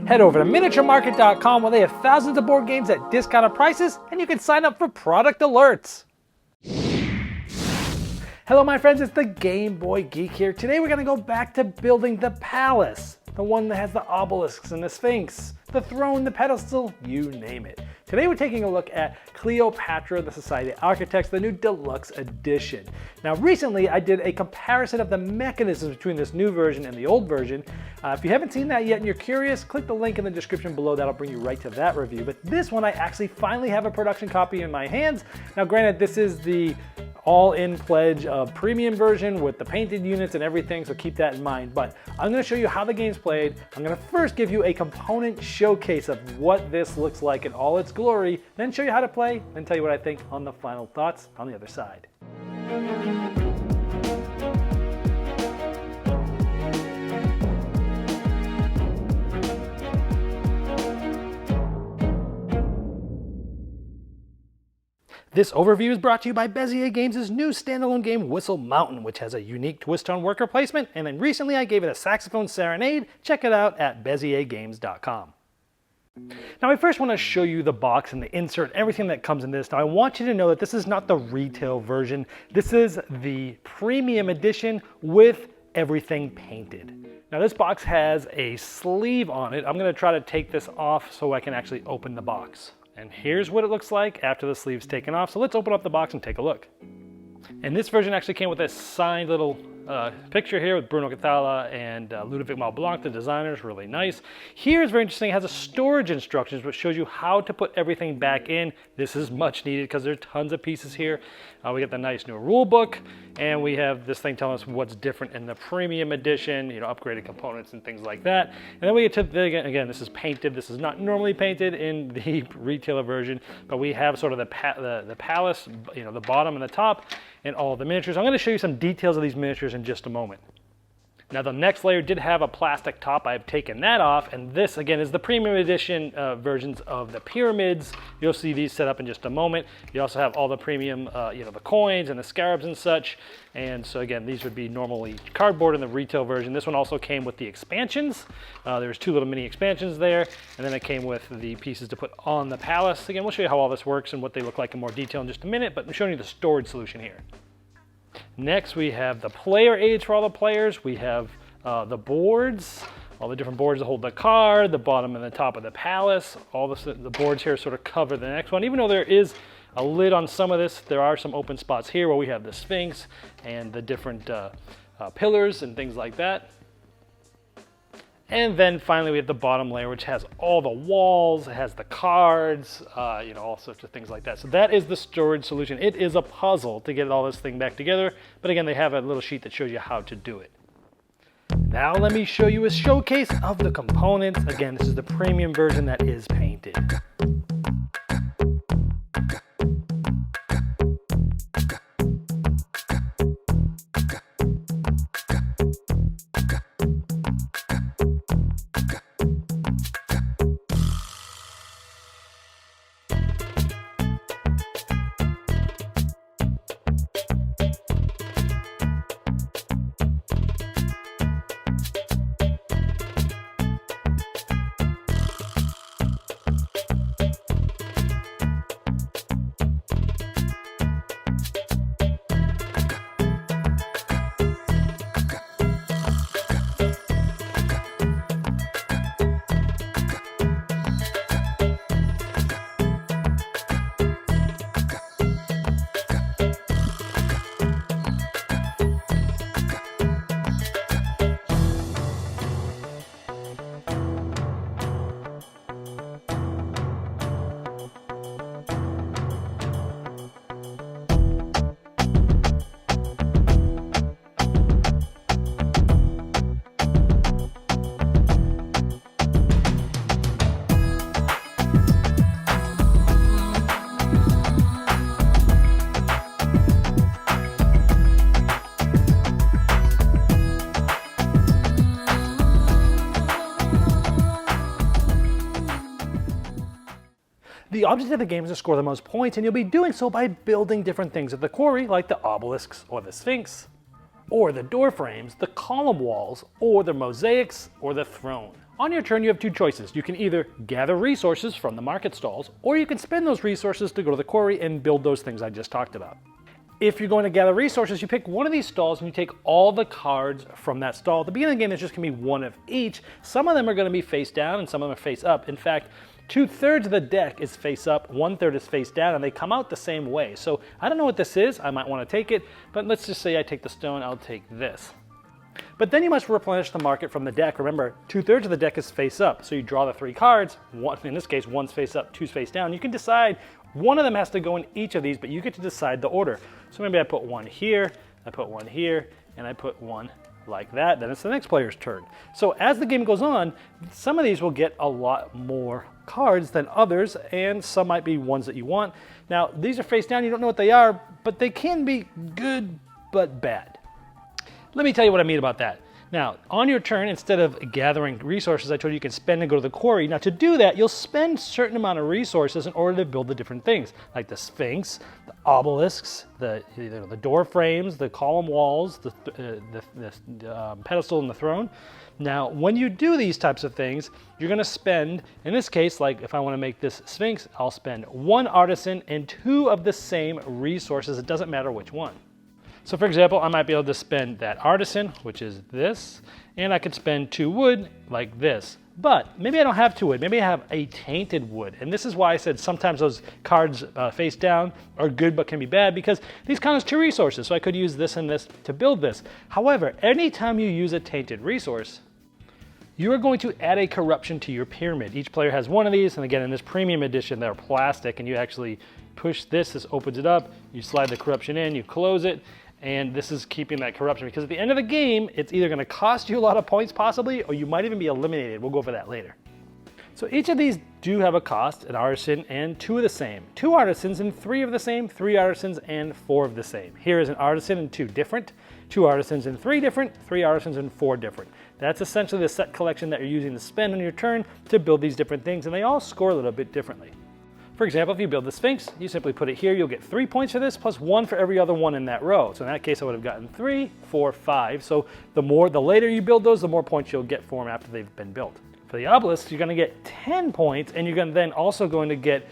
Head over to miniaturemarket.com where they have thousands of board games at discounted prices, and you can sign up for product alerts. Hello my friends, it's the Game Boy Geek here. Today we're going to go back to building the palace. The one that has the obelisks and the sphinx, the throne, the pedestal, you name it. Today we're taking a look at Cleopatra, the Society of Architects, the new deluxe edition. Now recently I did a comparison of the mechanisms between this new version and the old version. If you haven't seen that yet and you're curious, click the link in the description below. That'll bring you right to that review. But this one I actually finally have a production copy in my hands. Now granted, this is the all-in pledge of premium version with the painted units and everything, so keep that in mind. But I'm going to show you how the game's played. I'm going to first give you a component showcase of what this looks like in all its glory, then show you how to play, then tell you what I think on the final thoughts on the other side. This overview is brought to you by Bezier Games' new standalone game Whistle Mountain, which has a unique twist on worker placement, and then recently I gave it a saxophone serenade. Check it out at beziergames.com. Now I first want to show you the box and the insert, everything that comes in this. Now I want you to know that this is not the retail version. This is the premium edition with everything painted. Now this box has a sleeve on it. I'm going to try to take this off so I can actually open the box. And here's what it looks like after the sleeve's taken off. So let's open up the box and take a look. And this version actually came with a signed little picture here with Bruno Cathala and Ludovic Malblanc, the designers, really nice. Here's very interesting, it has a storage instructions which shows you how to put everything back in. This is much needed because there's tons of pieces here. We get the nice new rule book, and we have this thing telling us what's different in the premium edition, you know, upgraded components and things like that. And then we get to the, again, this is painted. This is not normally painted in the retailer version, but we have sort of the palace, you know, the bottom and the top, and all the miniatures. I'm going to show you some details of these miniatures in just a moment. Now the next layer did have a plastic top. I've taken that off, and this again is the premium edition versions of the pyramids. You'll see these set up in just a moment. You also have all the premium, you know, the coins and the scarabs and such. And so again, these would be normally cardboard in the retail version. This one also came with the expansions. There's two little mini expansions there, and then it came with the pieces to put on the palace. Again, we'll show you how all this works and what they look like in more detail in just a minute, but I'm showing you the storage solution here. Next, we have the player aids for all the players. We have the boards, all the different boards that hold the card, the bottom and the top of the palace. All the boards here sort of cover the next one. Even though there is a lid on some of this, there are some open spots here where we have the Sphinx and the different pillars and things like that. And then finally we have the bottom layer, which has all the walls, it has the cards, you know, all sorts of things like that. So that is the storage solution. It is a puzzle to get all this thing back together, but again, they have a little sheet that shows you how to do it. Now let me show you a showcase of the components. Again, this is the premium version that is painted. The object of the game is to score the most points, and you'll be doing so by building different things at the quarry, like the obelisks or the sphinx, or the door frames, the column walls, or the mosaics, or the throne. On your turn, you have two choices. You can either gather resources from the market stalls, or you can spend those resources to go to the quarry and build those things I just talked about. If you're going to gather resources, you pick one of these stalls and you take all the cards from that stall. At the beginning of the game, there's just going to be one of each. Some of them are going to be face down and some of them are face up. In fact, 2/3 of the deck is face up, 1/3 is face down, and they come out the same way. So I don't know what this is. I might want to take it, but let's just say I take the stone, I'll take this. But then you must replenish the market from the deck. Remember, 2/3 of the deck is face up. So you draw the 3 cards. One, in this case, one's face up, two's face down. You can decide one of them has to go in each of these, but you get to decide the order. So maybe I put one here, I put one here, and I put one like that. Then it's the next player's turn. So as the game goes on, some of these will get a lot more cards than others, and some might be ones that you want. Now, these are face down. You don't know what they are, but they can be good but bad. Let me tell you what I mean about that. Now, on your turn, instead of gathering resources, I told you can spend and go to the quarry. Now, to do that, you'll spend a certain amount of resources in order to build the different things, like the Sphinx, the obelisks, the door frames, the column walls, the pedestal and the throne. Now, when you do these types of things, you're going to spend, in this case, like if I want to make this Sphinx, I'll spend 1 artisan and 2 of the same resources. It doesn't matter which one. So for example, I might be able to spend that artisan, which is this, and I could spend 2 wood like this. But maybe I don't have 2 wood, maybe I have a tainted wood. And this is why I said sometimes those cards face down are good but can be bad, because these count as 2 resources. So I could use this and this to build this. However, anytime you use a tainted resource, you are going to add a corruption to your pyramid. Each player has one of these, and again, in this premium edition, they're plastic, and you actually push this opens it up, you slide the corruption in, you close it, and this is keeping that corruption, because at the end of the game, it's either going to cost you a lot of points possibly, or you might even be eliminated. We'll go over that later. So each of these do have a cost, an artisan and 2 of the same. 2 artisans and 3 of the same, 3 artisans and 4 of the same. Here is an artisan and 2 different, 2 artisans and 3 different, 3 artisans and 4 different. That's essentially the set collection that you're using to spend on your turn to build these different things, and they all score a little bit differently. For example, if you build the Sphinx, you simply put it here, you'll get 3 points for this, plus 1 for every other one in that row. So in that case, I would have gotten 3, 4, 5. So the later you build those, the more points you'll get for them after they've been built. For the obelisk, you're going to get 10 points, and you're then also going to get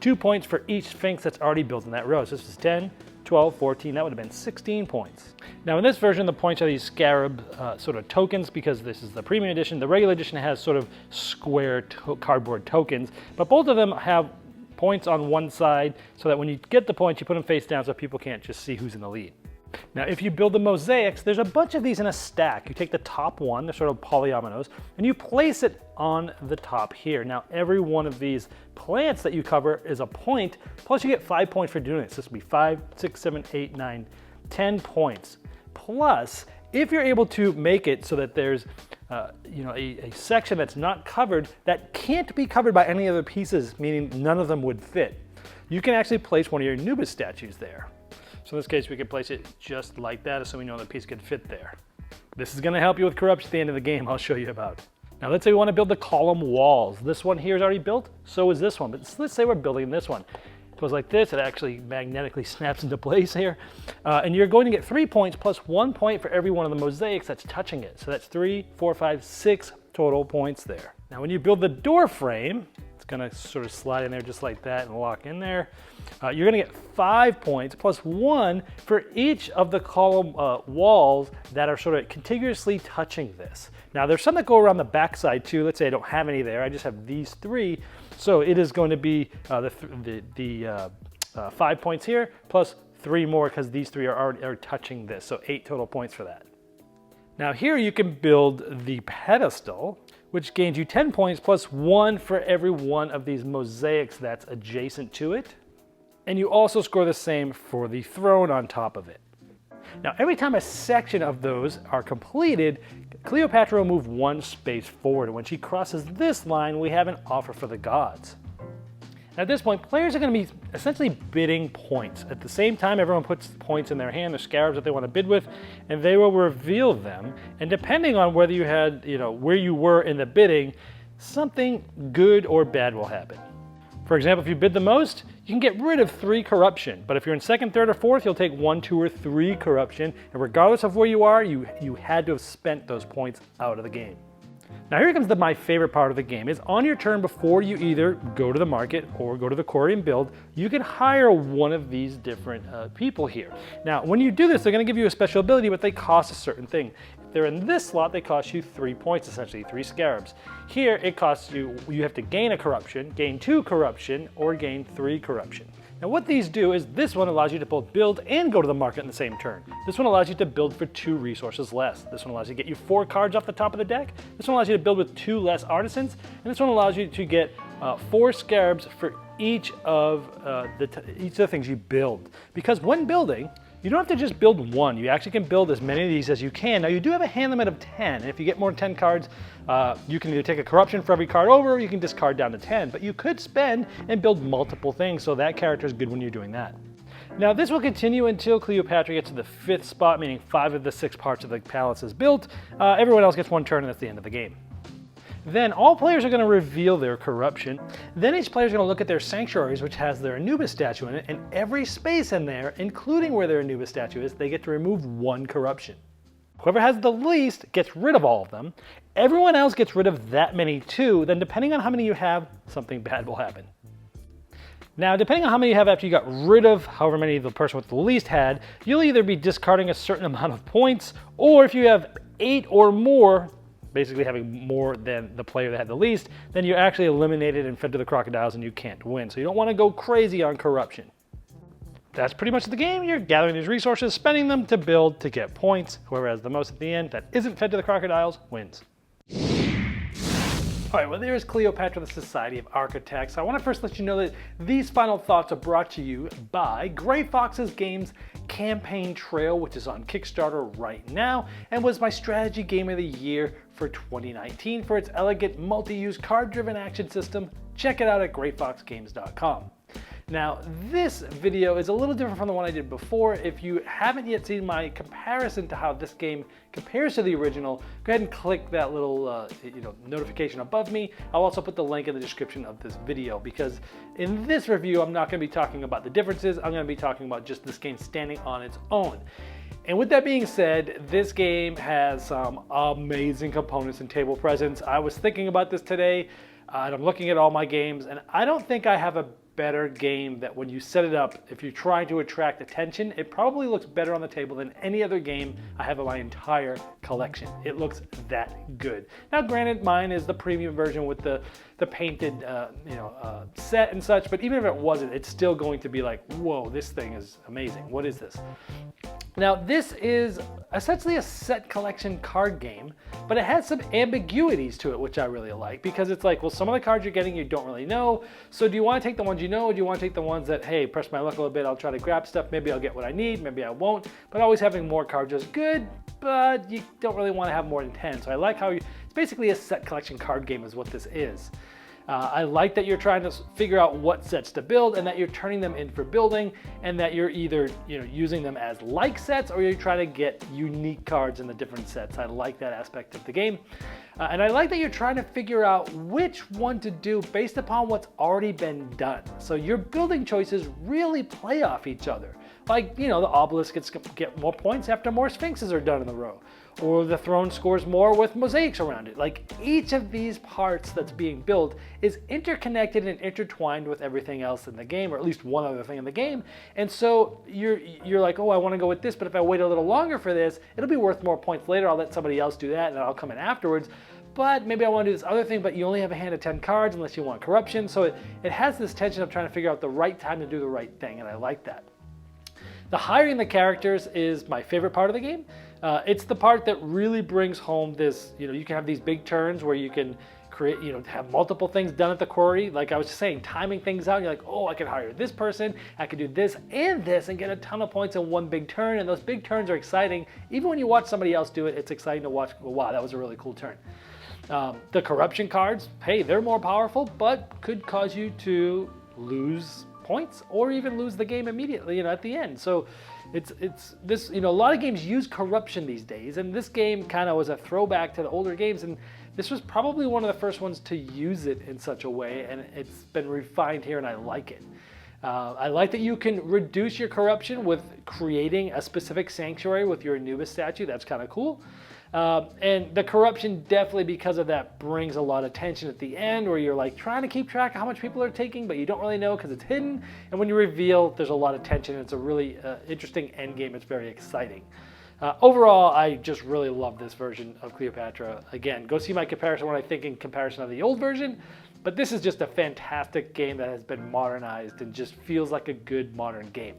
2 points for each Sphinx that's already built in that row. So this is 10, 12, 14, that would have been 16 points. Now in this version, the points are these scarab sort of tokens, because this is the premium edition. The regular edition has sort of square cardboard tokens, but both of them have points on one side, so that when you get the points, you put them face down so people can't just see who's in the lead. Now if you build the mosaics, there's a bunch of these in a stack. You take the top one, they're sort of polyominoes, and you place it on the top here. Now every one of these plants that you cover is a point, plus you get 5 points for doing this. This would be 5, 6, 7, 8, 9, 10 points. Plus, if you're able to make it so that there's a section that's not covered, that can't be covered by any other pieces, meaning none of them would fit, you can actually place one of your Anubis statues there. So in this case, we could place it just like that, so we know the piece could fit there. This is going to help you with corruption at the end of the game. I'll show you about. Now let's say we want to build the column walls. This one here is already built, so is this one. But let's say we're building this one. It goes like this. It actually magnetically snaps into place here. And you're going to get 3 points plus 1 point for every one of the mosaics that's touching it. So that's 3, 4, 5, 6 total points there. Now when you build the door frame, it's going to sort of slide in there just like that and lock in there. You're going to get 5 points plus 1 for each of the column walls that are sort of contiguously touching this. Now there's some that go around the backside too. Let's say I don't have any there. I just have these 3. So it is going to be the 5 points here plus 3 more, because these 3 are touching this. So 8 total points for that. Now here you can build the pedestal, which gains you 10 points plus 1 for every one of these mosaics that's adjacent to it. And you also score the same for the throne on top of it. Now every time a section of those are completed, Cleopatra will move 1 space forward. When she crosses this line, we have an offer for the gods. At this point, players are going to be essentially bidding points. At the same time, everyone puts points in their hand, their scarabs that they want to bid with, and they will reveal them. And depending on whether you had, where you were in the bidding, something good or bad will happen. For example, if you bid the most, you can get rid of 3 corruption. But if you're in 2nd, 3rd, or 4th, you'll take 1, 2, or 3 corruption. And regardless of where you are, you had to have spent those points out of the game. Now here comes my favorite part of the game, is on your turn before you either go to the market or go to the quarry and build, you can hire one of these different people here. Now when you do this, they're going to give you a special ability, but they cost a certain thing. If they're in this slot, they cost you 3 points, essentially 3 scarabs. Here it costs you have to gain a corruption, gain 2 corruption, or gain 3 corruption. Now what these do is this one allows you to both build and go to the market in the same turn. This one allows you to build for 2 resources less. This one allows you to get you 4 cards off the top of the deck. This one allows you to build with 2 less artisans. And this one allows you to get 4 scarabs for each of the things you build. Because when building, you don't have to just build one. You actually can build as many of these as you can. Now you do have a hand limit of 10, and if you get more than 10 cards, you can either take a corruption for every card over, or you can discard down to 10. But you could spend and build multiple things, so that character is good when you're doing that. Now this will continue until Cleopatra gets to the 5th spot, meaning 5 of the 6 parts of the palace is built. Everyone else gets 1 turn, and that's the end of the game. Then all players are going to reveal their corruption. Then each player is going to look at their sanctuaries, which has their Anubis statue in it, and every space in there, including where their Anubis statue is, they get to remove 1 corruption. Whoever has the least gets rid of all of them. Everyone else gets rid of that many too. Then depending on how many you have, something bad will happen. Now, depending on how many you have after you got rid of however many the person with the least had, you'll either be discarding a certain amount of points, or if you have 8 or more, basically having more than the player that had the least, then you're actually eliminated and fed to the crocodiles and you can't win. So you don't want to go crazy on corruption. That's pretty much the game. You're gathering these resources, spending them to build to get points. Whoever has the most at the end that isn't fed to the crocodiles wins. All right, well, there's Cleopatra, the Society of Architects. I want to first let you know that these final thoughts are brought to you by Gray Fox's Games Campaign Trail, which is on Kickstarter right now, and was my strategy game of the year for 2019 for its elegant multi-use card-driven action system. Check it out at grayfoxgames.com. Now, this video is a little different from the one I did before. If you haven't yet seen my comparison to how this game compares to the original, go ahead and click that little notification above me. I'll also put the link in the description of this video, because in this review, I'm not going to be talking about the differences. I'm going to be talking about just this game standing on its own. And with that being said, this game has some amazing components and table presence. I was thinking about this today, and I'm looking at all my games, and I don't think I have a better game that when you set it up, if you're trying to attract attention, it probably looks better on the table than any other game I have in my entire collection. It looks that good. Now granted, mine is the premium version with the painted set and such, but even if it wasn't, it's still going to be like, whoa, this thing is amazing. What is this? Now this is essentially a set collection card game, but it has some ambiguities to it, which I really like, because it's like, well, some of the cards you're getting you don't really know, so do you want to take the ones you know, or do you want to take the ones that, hey, press my luck a little bit, I'll try to grab stuff, maybe I'll get what I need, maybe I won't, but always having more cards is good, but you don't really want to have more than 10, so I like how it's basically a set collection card game is what this is. I like that you're trying to figure out what sets to build, and that you're turning them in for building, and that you're either using them as like sets, or you're trying to get unique cards in the different sets. I like that aspect of the game. And I like that you're trying to figure out which one to do based upon what's already been done. So your building choices really play off each other. Like, the obelisk get more points after more sphinxes are done in a row. Or the throne scores more with mosaics around it. Like, each of these parts that's being built is interconnected and intertwined with everything else in the game, or at least one other thing in the game. And so you're like, oh, I want to go with this, but if I wait a little longer for this, it'll be worth more points later. I'll let somebody else do that, and then I'll come in afterwards. But maybe I want to do this other thing, but you only have a hand of 10 cards unless you want corruption. So it has this tension of trying to figure out the right time to do the right thing, and I like that. The hiring the characters is my favorite part of the game. It's the part that really brings home this, you can have these big turns where you can create, have multiple things done at the quarry. Like I was just saying, timing things out. You're like, oh, I could hire this person, I could do this and get a ton of points in one big turn. And those big turns are exciting. Even when you watch somebody else do it, it's exciting to watch. Wow, that was a really cool turn. The corruption cards, hey, they're more powerful, but could cause you to lose points or even lose the game immediately, at the end. So it's this, a lot of games use corruption these days, and this game kind of was a throwback to the older games, and this was probably one of the first ones to use it in such a way, and it's been refined here, and I like it. I like that you can reduce your corruption with creating a specific sanctuary with your Anubis statue. That's kind of cool. And the corruption definitely because of that brings a lot of tension at the end where you're like trying to keep track of how much people are taking, but you don't really know because it's hidden. And when you reveal, there's a lot of tension. It's a really interesting end game. It's very exciting. Overall, I just really love this version of Cleopatra. Again, go see my comparison, what I think in comparison of the old version. But this is just a fantastic game that has been modernized and just feels like a good modern game.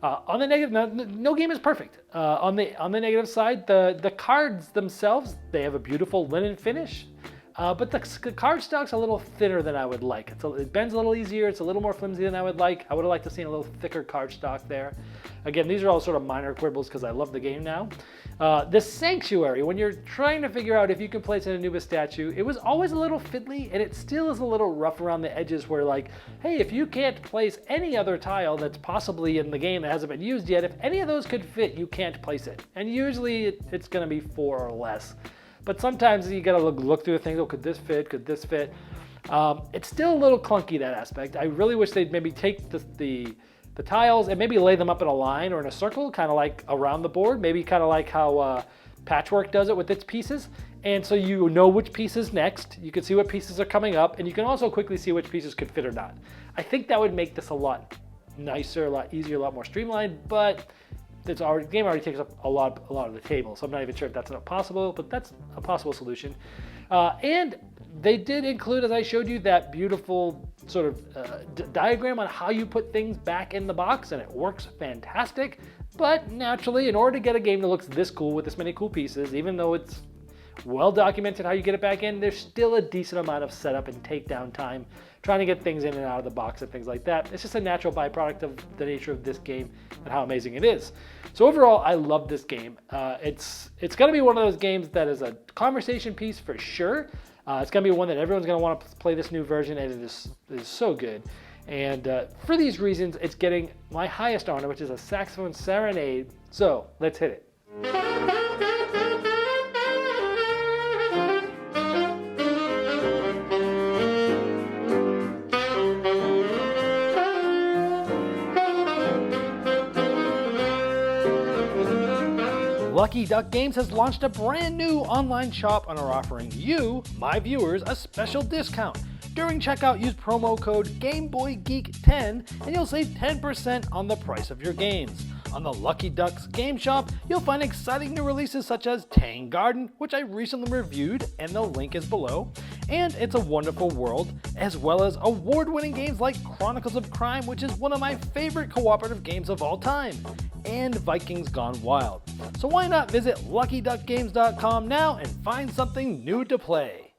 On the negative, no game is perfect. On the negative side, the cards themselves, they have a beautiful linen finish, but the card stock's a little thinner than I would like. It bends a little easier. It's a little more flimsy than I would like. I would have liked to see a little thicker card stock there. Again, these are all sort of minor quibbles because I love the game now. The Sanctuary, when you're trying to figure out if you can place an Anubis statue, it was always a little fiddly, and it still is a little rough around the edges where like, hey, if you can't place any other tile that's possibly in the game that hasn't been used yet, if any of those could fit, you can't place it. And usually it's going to be 4 or less. But sometimes you got to look through the things, oh, could this fit? Could this fit? It's still a little clunky, that aspect. I really wish they'd maybe take the tiles and maybe lay them up in a line or in a circle, kind of like around the board, maybe kind of like how Patchwork does it with its pieces. And so you know which piece is next, you can see what pieces are coming up, and you can also quickly see which pieces could fit or not. I think that would make this a lot nicer, a lot easier, a lot more streamlined, but the game already takes up a lot of the table, so I'm not even sure if that's not possible, but that's a possible solution. And they did include, as I showed you, that beautiful sort of diagram on how you put things back in the box, and it works fantastic. But naturally, in order to get a game that looks this cool with this many cool pieces, even though it's well documented how you get it back in, there's still a decent amount of setup and takedown time trying to get things in and out of the box and things like that. It's just a natural byproduct of the nature of this game and how amazing it is. So overall, I love this game. It's going to be one of those games that is a conversation piece for sure. It's going to be one that everyone's going to want to play this new version, and it is so good. And for these reasons, it's getting my highest honor, which is a saxophone serenade. So let's hit it. Lucky Duck Games has launched a brand new online shop and are offering you, my viewers, a special discount. During checkout, use promo code GameBoyGeek10 and you'll save 10% on the price of your games. On the Lucky Ducks game shop, you'll find exciting new releases such as Tang Garden, which I recently reviewed, and the link is below, and It's a Wonderful World, as well as award-winning games like Chronicles of Crime, which is one of my favorite cooperative games of all time, and Vikings Gone Wild. So why not visit LuckyDuckGames.com now and find something new to play?